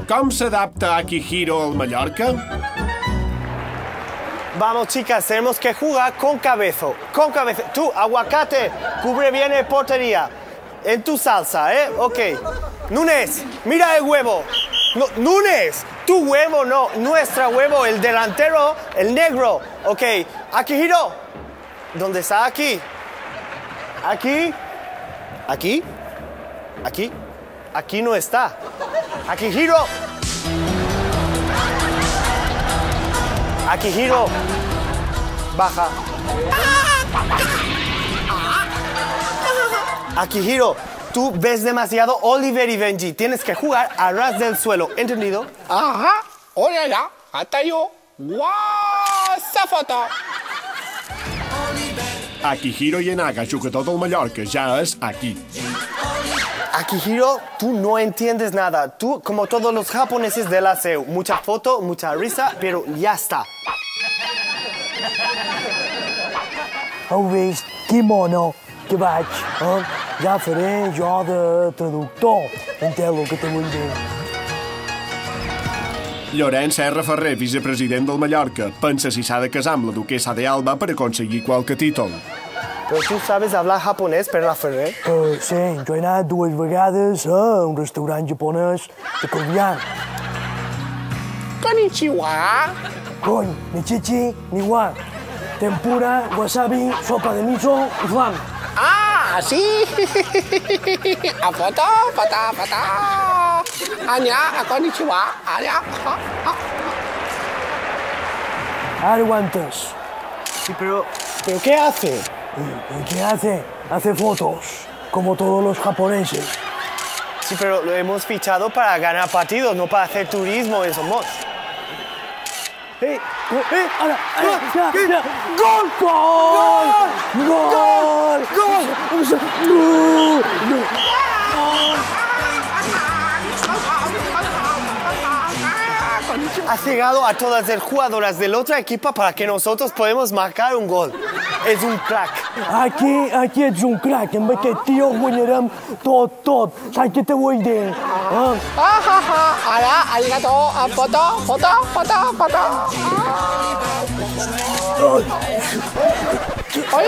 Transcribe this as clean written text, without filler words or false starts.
¿Cómo se adapta Akihiro al Mallorca? Vamos, chicas, tenemos que jugar con cabeza. Con cabeza. Tú, aguacate, cubre bien el portería. En tu salsa, ¿eh? Ok. Núñez, mira el huevo. No, Núñez, tu huevo no, nuestra huevo, el delantero, el negro. Ok, Akihiro. ¿Dónde está aquí? Aquí. Aquí. Aquí. Aquí no está. Akihiro. Akihiro. Baja. Akihiro, tú ves demasiado Oliver y Benji. Tienes que jugar a ras del suelo, ¿entendido? Ajá. Oye, ya. Hasta yo. ¡Guau! ¡Esa foto! Akihiro Yenaga, jugador del Mallorca, ya es aquí. Akihiro, tú no entiendes nada. Tú, como todos los japoneses de la CEU, mucha foto, mucha risa, pero ya está. Heu vist? Que mono que vaig. Ja faré jo de traductor. Entens el que te vull dir? Llorenç Serra Ferrer, vicepresident del Mallorca, pensa si s'ha de casar amb la duquesa de Alba per aconseguir qualque títol. Pero tú sabes hablar japonés, Perla Ferrer. Sí, jo he anat 2 vegades a un restaurant japonès de Corbià. Konnichiwa. Cony, ni chichi, ni wa. Tempura, wasabi, sopa de miso y flan. Ah, sí. A foto, foto. Anya, konnichiwa. Anya. Ahora aguantas. Sí, pero ¿qué hace? ¿Qué hace? Hace fotos, como todos los japoneses. Sí, pero lo hemos fichado para ganar partidos, no para hacer turismo en Somos. Ahora, ya. ¡Gol! ¡Gol! ¡Gol! ¡Gol! Ha cegado a todas las jugadoras del otro equipo para que nosotros podamos marcar un gol. És un crack. Aquí ets un crack. Amb aquest tio guanyarem tot. Saps què te vull dir? Ara, arigato. Foto. Oi,